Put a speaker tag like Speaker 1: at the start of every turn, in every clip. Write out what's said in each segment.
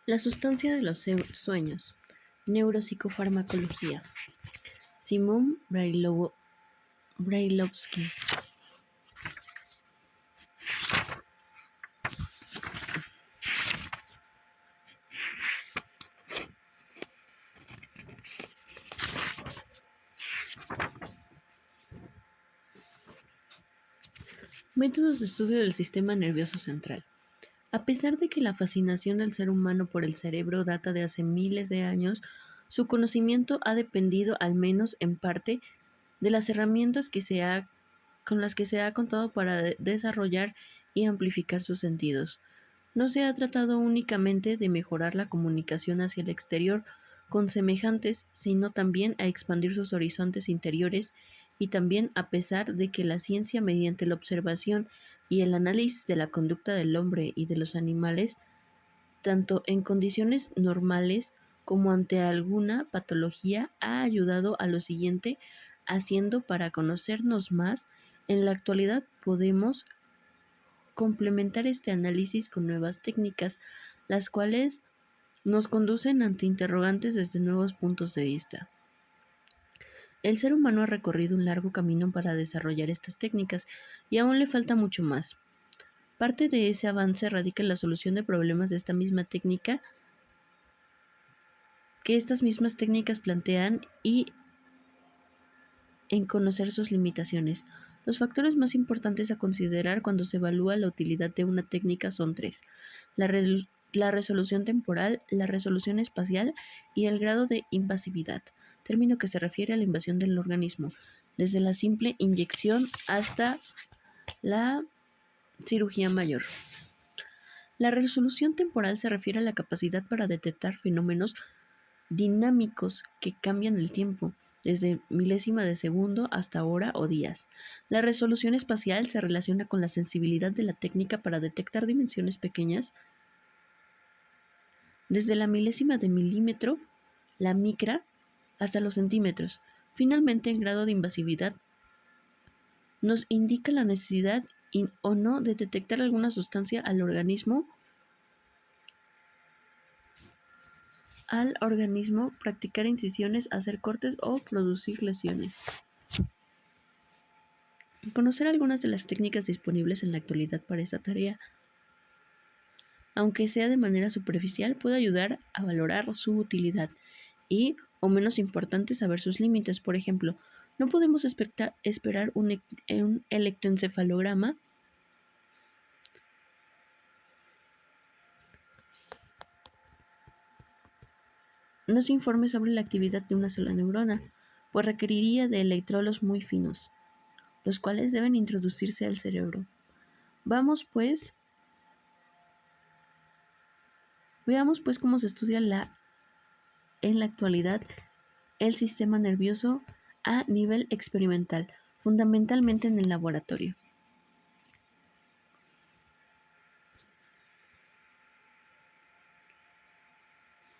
Speaker 1: La sustancia de los sueños. Neuropsicofarmacología. Simon Brailovsky. Métodos de estudio del sistema nervioso central. A pesar de que la fascinación del ser humano por el cerebro data de hace miles de años, su conocimiento ha dependido, al menos en parte, de las herramientas con las que se ha contado para desarrollar y amplificar sus sentidos. No se ha tratado únicamente de mejorar la comunicación hacia el exterior con semejantes, sino también a expandir sus horizontes interiores y también a pesar de que la ciencia, mediante la observación y el análisis de la conducta del hombre y de los animales, tanto en condiciones normales como ante alguna patología, ha ayudado a lo siguiente, haciendo para conocernos más. En la actualidad podemos complementar este análisis con nuevas técnicas, las cuales nos conducen ante interrogantes desde nuevos puntos de vista. El ser humano ha recorrido un largo camino para desarrollar estas técnicas y aún le falta mucho más. Parte de ese avance radica en la solución de problemas de esta misma técnica que estas mismas técnicas plantean y en conocer sus limitaciones. Los factores más importantes a considerar cuando se evalúa la utilidad de una técnica son tres: la resolución temporal, la resolución espacial y el grado de invasividad, término que se refiere a la invasión del organismo, desde la simple inyección hasta la cirugía mayor. La resolución temporal se refiere a la capacidad para detectar fenómenos dinámicos que cambian el tiempo, desde milésima de segundo hasta hora o días. La resolución espacial se relaciona con la sensibilidad de la técnica para detectar dimensiones pequeñas, desde la milésima de milímetro, la micra, hasta los centímetros. Finalmente, el grado de invasividad nos indica la necesidad o no de detectar alguna sustancia al organismo, practicar incisiones, hacer cortes o producir lesiones. Conocer algunas de las técnicas disponibles en la actualidad para esta tarea, aunque sea de manera superficial, puede ayudar a valorar su utilidad y, o menos importante, saber sus límites. Por ejemplo, no podemos esperar un electroencefalograma nos informe sobre la actividad de una sola neurona, pues requeriría de electrodos muy finos, los cuales deben introducirse al cerebro. Veamos pues cómo se estudia en la actualidad el sistema nervioso a nivel experimental, fundamentalmente en el laboratorio.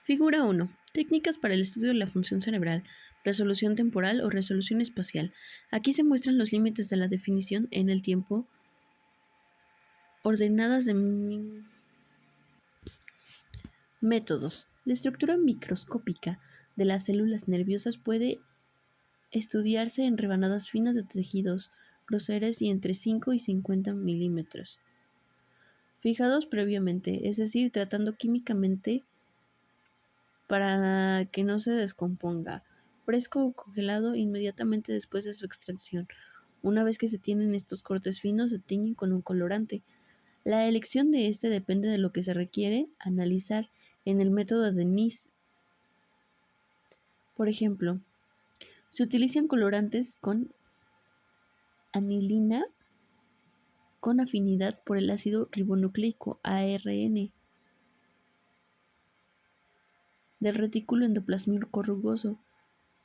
Speaker 1: Figura 1. Técnicas para el estudio de la función cerebral, resolución temporal o resolución espacial. Aquí se muestran los límites de la definición en el tiempo ordenadas de métodos. La estructura microscópica de las células nerviosas puede estudiarse en rebanadas finas de tejidos grosores y entre 5 y 50 milímetros. Fijados previamente, es decir, tratando químicamente para que no se descomponga, fresco o congelado inmediatamente después de su extracción. Una vez que se tienen estos cortes finos, se tiñen con un colorante. La elección de este depende de lo que se requiere analizar en el método de Nice. Por ejemplo, se utilizan colorantes con anilina con afinidad por el ácido ribonucleico ARN del retículo endoplasmático rugoso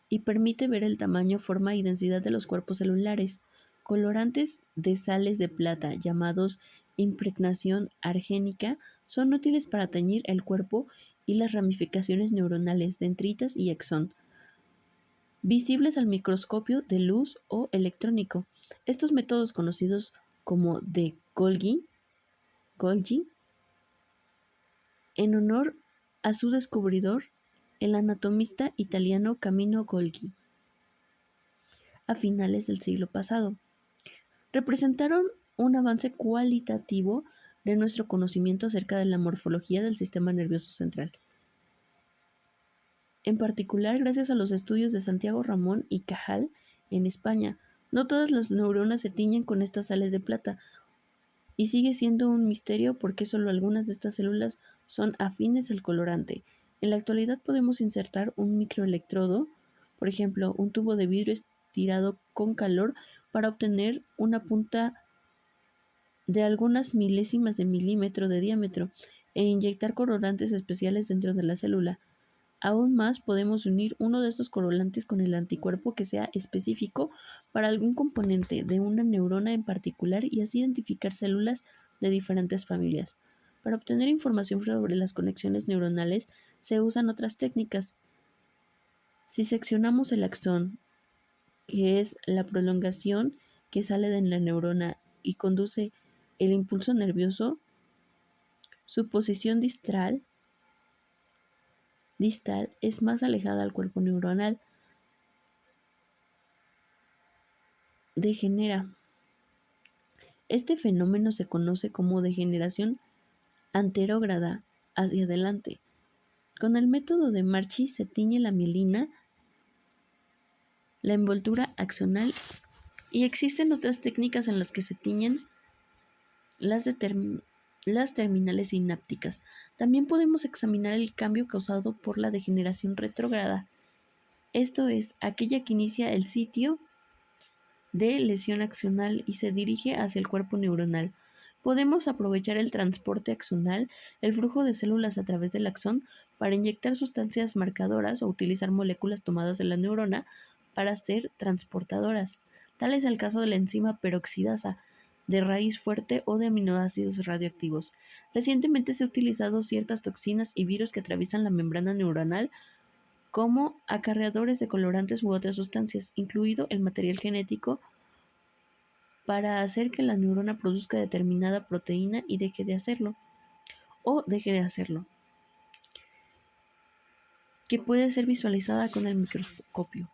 Speaker 1: y permite ver el tamaño, forma y densidad de los cuerpos celulares. Colorantes de sales de plata, llamados impregnación argénica, son útiles para teñir el cuerpo y las ramificaciones neuronales, dendritas y axón, visibles al microscopio de luz o electrónico. Estos métodos, conocidos como de Golgi, en honor a su descubridor, el anatomista italiano Camillo Golgi, a finales del siglo pasado. Representaron un avance cualitativo de nuestro conocimiento acerca de la morfología del sistema nervioso central. En particular, gracias a los estudios de Santiago Ramón y Cajal en España, no todas las neuronas se tiñen con estas sales de plata, y sigue siendo un misterio por qué solo algunas de estas células son afines al colorante. En la actualidad podemos insertar un microelectrodo, por ejemplo, un tubo de vidrio estirado con calor para obtener una punta de algunas milésimas de milímetro de diámetro e inyectar colorantes especiales dentro de la célula. Aún más, podemos unir uno de estos colorantes con el anticuerpo que sea específico para algún componente de una neurona en particular y así identificar células de diferentes familias. Para obtener información sobre las conexiones neuronales se usan otras técnicas. Si seccionamos el axón, que es la prolongación que sale de la neurona y conduce el impulso nervioso, su posición distal es más alejada al cuerpo neuronal. Degenera. Este fenómeno se conoce como degeneración anterógrada hacia adelante. Con el método de Marchi se tiñe la mielina, la envoltura axonal, y existen otras técnicas en las que se tiñen las terminales sinápticas. También podemos examinar el cambio causado por la degeneración retrógrada, esto es, aquella que inicia el sitio de lesión axonal y se dirige hacia el cuerpo neuronal. Podemos aprovechar el transporte axonal, el flujo de células a través del axón, para inyectar sustancias marcadoras o utilizar moléculas tomadas de la neurona para ser transportadoras. Tal es el caso de la enzima peroxidasa, de raíz fuerte o de aminoácidos radioactivos. Recientemente se han utilizado ciertas toxinas y virus que atraviesan la membrana neuronal como acarreadores de colorantes u otras sustancias, incluido el material genético, para hacer que la neurona produzca determinada proteína y deje de hacerlo, que puede ser visualizada con el microscopio.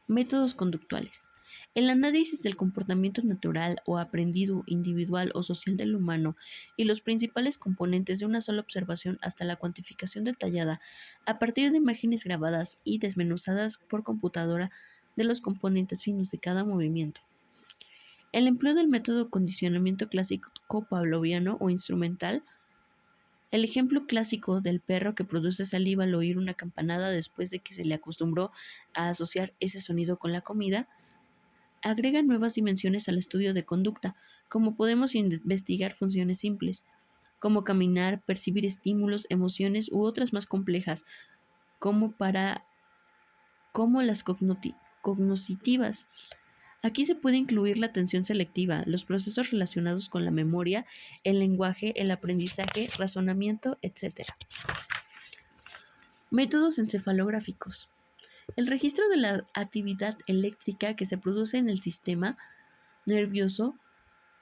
Speaker 1: Métodos conductuales. El análisis del comportamiento natural o aprendido, individual o social del humano y los principales componentes de una sola observación hasta la cuantificación detallada a partir de imágenes grabadas y desmenuzadas por computadora de los componentes finos de cada movimiento. El empleo del método condicionamiento clásico pavloviano o instrumental. El ejemplo clásico del perro que produce saliva al oír una campanada después de que se le acostumbró a asociar ese sonido con la comida, agrega nuevas dimensiones al estudio de conducta, como podemos investigar funciones simples, como caminar, percibir estímulos, emociones u otras más complejas, como las cognitivas. Aquí se puede incluir la atención selectiva, los procesos relacionados con la memoria, el lenguaje, el aprendizaje, razonamiento, etc. Métodos encefalográficos. El registro de la actividad eléctrica que se produce en el sistema nervioso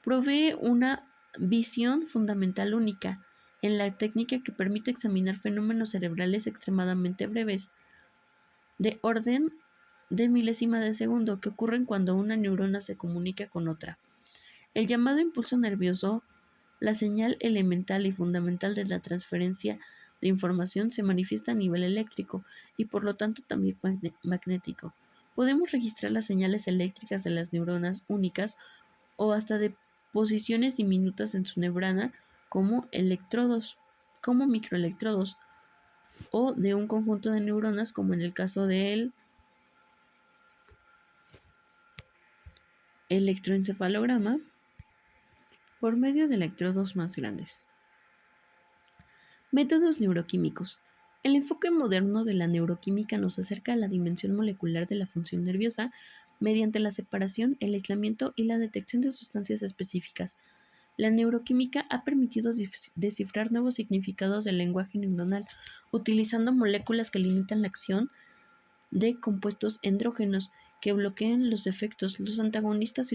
Speaker 1: provee una visión fundamental única en la técnica que permite examinar fenómenos cerebrales extremadamente breves, de orden de milésima de segundo, que ocurren cuando una neurona se comunica con otra. El llamado impulso nervioso, la señal elemental y fundamental de la transferencia de información, se manifiesta a nivel eléctrico y por lo tanto también magnético. Podemos registrar las señales eléctricas de las neuronas únicas o hasta de posiciones diminutas en su membrana como microelectrodos, o de un conjunto de neuronas como en el caso del electroencefalograma, por medio de electrodos más grandes. Métodos neuroquímicos. El enfoque moderno de la neuroquímica nos acerca a la dimensión molecular de la función nerviosa mediante la separación, el aislamiento y la detección de sustancias específicas. La neuroquímica ha permitido descifrar nuevos significados del lenguaje neuronal, utilizando moléculas que limitan la acción de compuestos endógenos que bloquean los efectos, los agonistas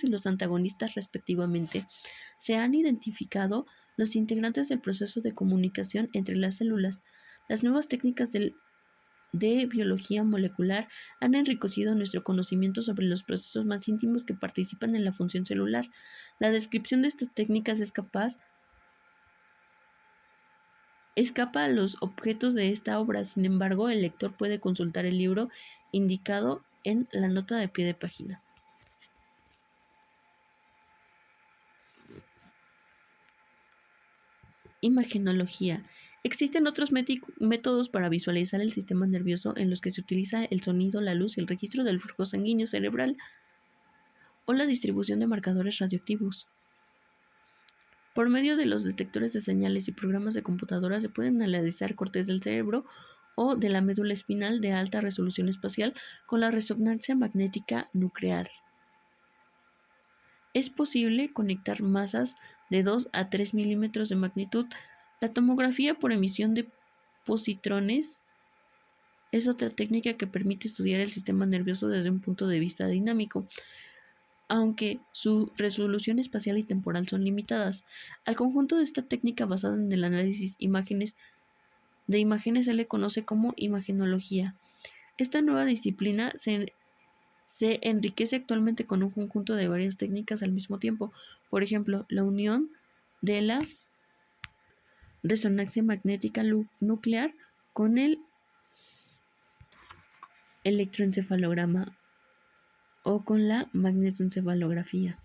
Speaker 1: y los antagonistas respectivamente. Se han identificado los integrantes del proceso de comunicación entre las células. Las nuevas técnicas de biología molecular han enriquecido nuestro conocimiento sobre los procesos más íntimos que participan en la función celular. La descripción de estas técnicas escapa a los objetos de esta obra. Sin embargo, el lector puede consultar el libro indicado en la nota de pie de página. Imagenología. Existen otros métodos para visualizar el sistema nervioso en los que se utiliza el sonido, la luz, el registro del flujo sanguíneo cerebral o la distribución de marcadores radioactivos. Por medio de los detectores de señales y programas de computadora se pueden analizar cortes del cerebro o de la médula espinal de alta resolución espacial con la resonancia magnética nuclear. Es posible conectar masas de 2 a 3 milímetros de magnitud. La tomografía por emisión de positrones es otra técnica que permite estudiar el sistema nervioso desde un punto de vista dinámico, aunque su resolución espacial y temporal son limitadas. Al conjunto de esta técnica basada en el análisis de imágenes se le conoce como imagenología. Esta nueva disciplina se enriquece actualmente con un conjunto de varias técnicas al mismo tiempo. Por ejemplo, la unión de la resonancia magnética nuclear con el electroencefalograma o con la magnetoencefalografía.